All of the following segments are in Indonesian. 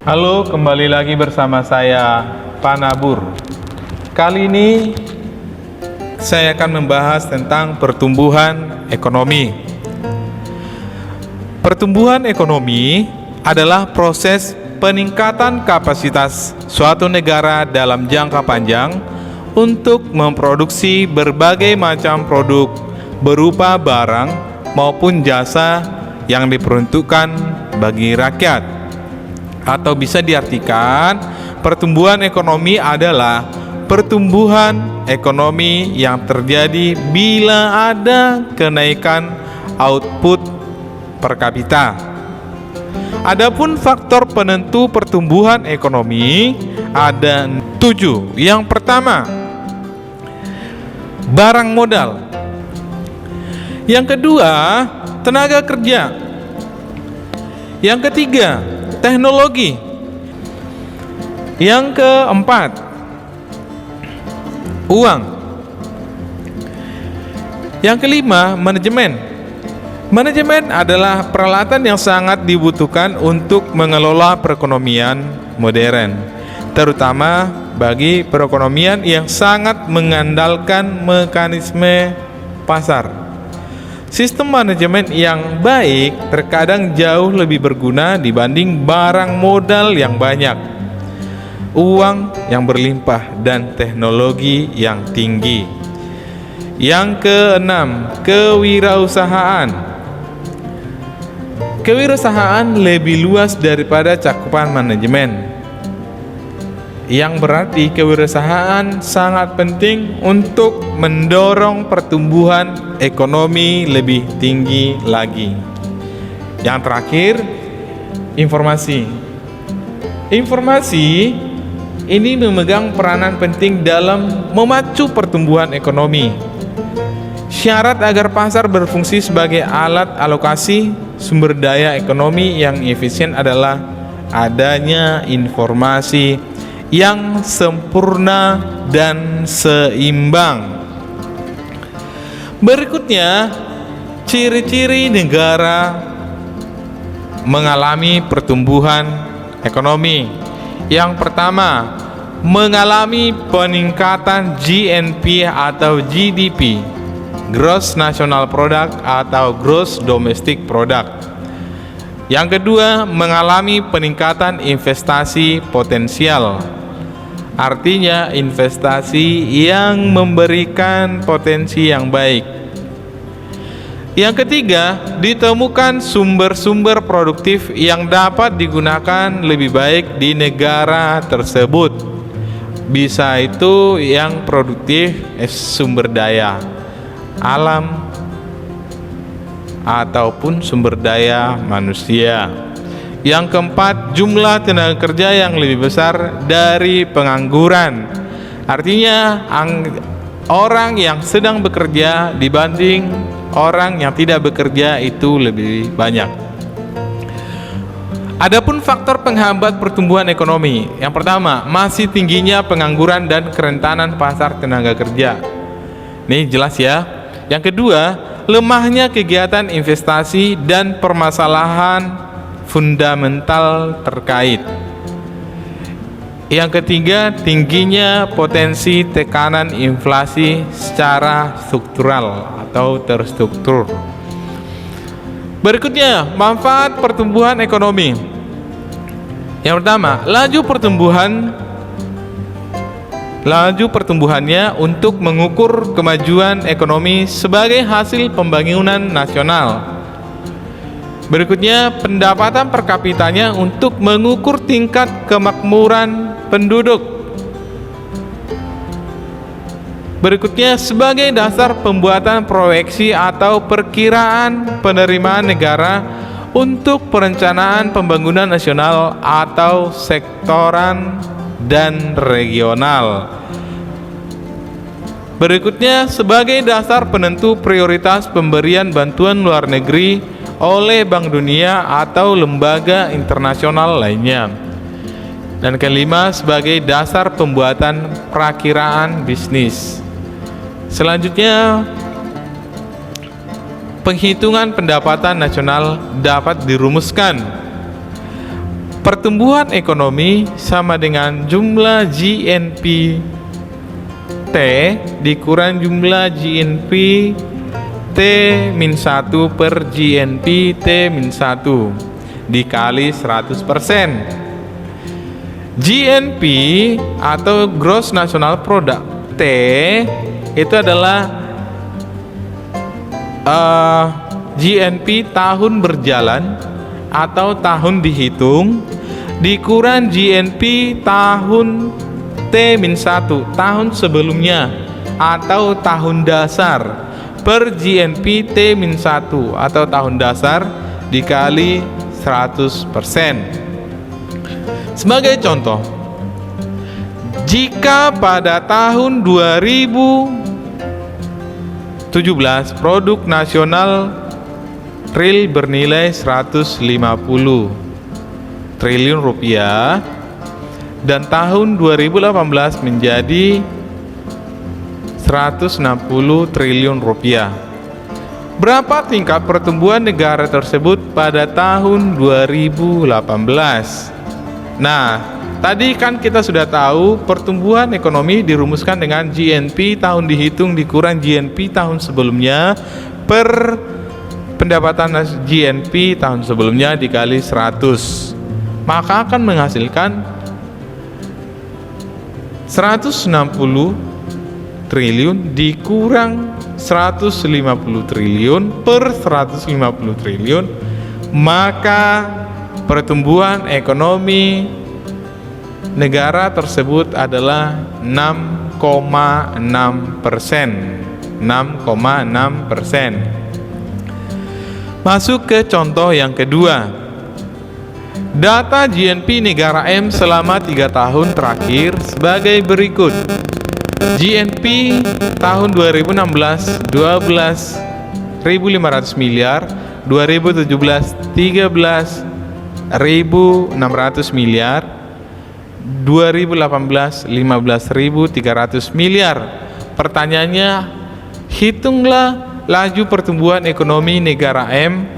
Halo, kembali lagi bersama saya, Pak Nabur. Kali ini saya akan membahas tentang pertumbuhan ekonomi. Pertumbuhan ekonomi adalah proses peningkatan kapasitas suatu negara dalam jangka panjang untuk memproduksi berbagai macam produk berupa barang maupun jasa yang diperuntukkan bagi rakyat. Atau bisa diartikan, pertumbuhan ekonomi adalah pertumbuhan ekonomi yang terjadi bila ada kenaikan output per kapita. Adapun faktor penentu pertumbuhan ekonomi ada 7. Yang pertama, barang modal. Yang kedua, tenaga kerja. Yang ketiga, teknologi. Yang keempat, uang. Yang kelima, manajemen. Manajemen adalah peralatan yang sangat dibutuhkan untuk mengelola perekonomian modern, terutama bagi perekonomian yang sangat mengandalkan mekanisme pasar. Sistem manajemen yang baik terkadang jauh lebih berguna dibanding barang modal yang banyak, uang yang berlimpah, dan teknologi yang tinggi. Yang keenam, kewirausahaan. Kewirausahaan lebih luas daripada cakupan manajemen, yang berarti kewirausahaan sangat penting untuk mendorong pertumbuhan ekonomi lebih tinggi lagi. Yang terakhir, informasi. Informasi ini memegang peranan penting dalam memacu pertumbuhan ekonomi. Syarat agar pasar berfungsi sebagai alat alokasi sumber daya ekonomi yang efisien adalah adanya informasi yang sempurna dan seimbang. Berikutnya, ciri-ciri negara mengalami pertumbuhan ekonomi. Yang pertama, mengalami peningkatan GNP atau GDP, Gross National Product atau Gross Domestic Product. Yang kedua, mengalami peningkatan investasi potensial. Artinya investasi yang memberikan potensi yang baik. Yang ketiga, ditemukan sumber-sumber produktif yang dapat digunakan lebih baik di negara tersebut. Bisa itu yang produktif sumber daya alam ataupun sumber daya manusia. Yang keempat, jumlah tenaga kerja yang lebih besar dari pengangguran. Artinya orang yang sedang bekerja dibanding orang yang tidak bekerja itu lebih banyak. Adapun faktor penghambat pertumbuhan ekonomi. Yang pertama, masih tingginya pengangguran dan kerentanan pasar tenaga kerja. Ini jelas ya. Yang kedua, lemahnya kegiatan investasi dan permasalahan fundamental terkait. Yang ketiga, tingginya potensi tekanan inflasi secara struktural atau terstruktur. Berikutnya, manfaat pertumbuhan ekonomi. Yang pertama, laju pertumbuhannya untuk mengukur kemajuan ekonomi sebagai hasil pembangunan nasional. Berikutnya, pendapatan per kapitanya untuk mengukur tingkat kemakmuran penduduk. Berikutnya, sebagai dasar pembuatan proyeksi atau perkiraan penerimaan negara untuk perencanaan pembangunan nasional atau sektoran dan regional. Berikutnya, sebagai dasar penentu prioritas pemberian bantuan luar negeri oleh Bank Dunia atau lembaga internasional lainnya. Dan kelima, sebagai dasar pembuatan perakiraan bisnis. Selanjutnya, penghitungan pendapatan nasional dapat dirumuskan. pertumbuhan ekonomi sama dengan jumlah GNP T dikurang jumlah GNP T-1 per GNP T-1 dikali 100%. GNP atau Gross National Product T itu adalah GNP tahun berjalan atau tahun dihitung dikurang GNP tahun T-1 tahun sebelumnya atau tahun dasar per GNP T-1 atau tahun dasar dikali 100%. Sebagai contoh, jika pada tahun 2017 produk nasional real bernilai 150 triliun rupiah dan tahun 2018 menjadi 160 triliun rupiah, berapa tingkat pertumbuhan negara tersebut pada tahun 2018? Nah, tadi kan kita sudah tahu pertumbuhan ekonomi dirumuskan dengan GNP tahun dihitung dikurang GNP tahun sebelumnya per pendapatan GNP tahun sebelumnya dikali 100, maka akan menghasilkan 160 triliun dikurang 150 triliun per 150 triliun, maka pertumbuhan ekonomi negara tersebut adalah 6,6%. 6,6%. Masuk ke contoh yang kedua. Data GNP negara M selama 3 tahun terakhir sebagai berikut. GNP tahun 2016 12.500 miliar, 2017 13.600 miliar, 2018 15.300 miliar. Pertanyaannya, hitunglah laju pertumbuhan ekonomi negara M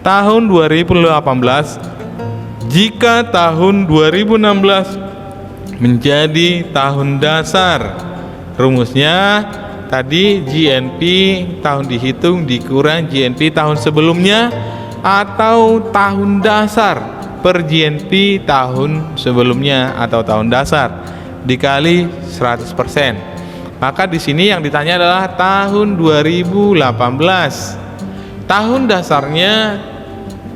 tahun 2018 jika tahun 2016 menjadi tahun dasar. Rumusnya tadi GNP tahun dihitung dikurang GNP tahun sebelumnya atau tahun dasar per GNP tahun sebelumnya atau tahun dasar dikali 100%. Maka di sini yang ditanya adalah tahun 2018. Tahun dasarnya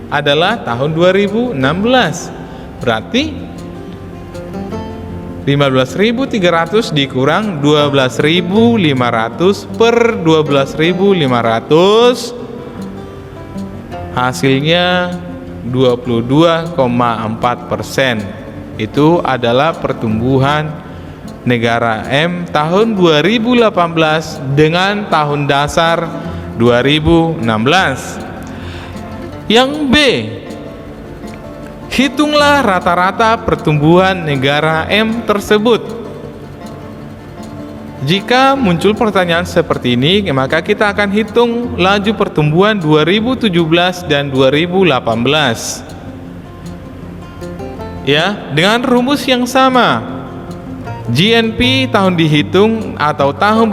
adalah tahun 2016. Berarti 15.300 dikurang 12.500 per 12.500 hasilnya 22,4%. Itu adalah pertumbuhan negara M tahun 2018 dengan tahun dasar 2016. Yang B, hitunglah rata-rata pertumbuhan negara M tersebut. Jika muncul pertanyaan seperti ini, maka kita akan hitung laju pertumbuhan 2017 dan 2018. Ya, dengan rumus yang sama. GNP tahun dihitung atau tahun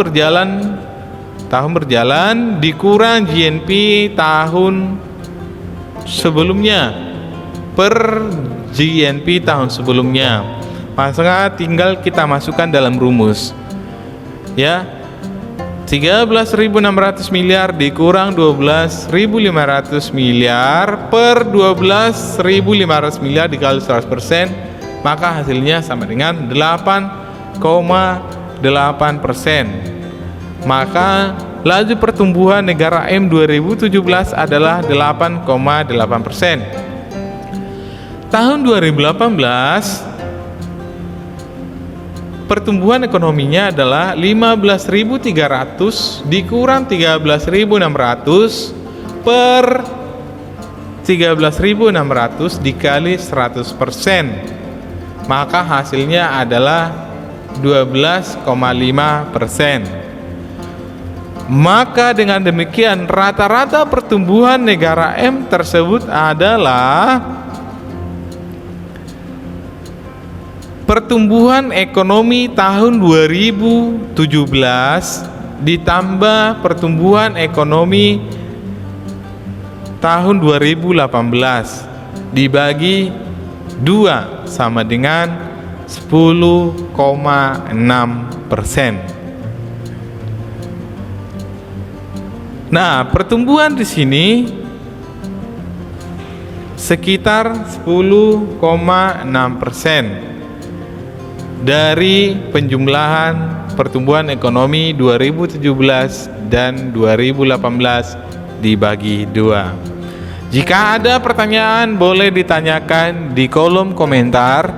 berjalan dikurang GNP tahun sebelumnya per GNP tahun sebelumnya. Maka tinggal kita masukkan dalam rumus. Ya, 13.600 miliar dikurang 12.500 miliar per 12.500 miliar dikali 100%, maka hasilnya sama dengan 8,8%. Maka laju pertumbuhan negara M 2017 adalah 8,8%. Tahun 2018 pertumbuhan ekonominya adalah 15.300 dikurang 13.600 per 13.600 dikali 100%, maka hasilnya adalah 12,5%. Maka dengan demikian rata-rata pertumbuhan negara M tersebut adalah pertumbuhan ekonomi tahun 2017 ditambah pertumbuhan ekonomi tahun 2018 dibagi 2 sama dengan 10,6%. Nah, pertumbuhan di sini sekitar 10,6% dari penjumlahan pertumbuhan ekonomi 2017 dan 2018 dibagi 2. Jika ada pertanyaan boleh ditanyakan di kolom komentar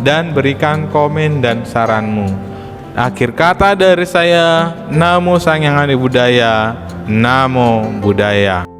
dan berikan komen dan saranmu. Akhir kata dari saya, Namo Sang Hyang Adibudaya, Namo Buddhaya.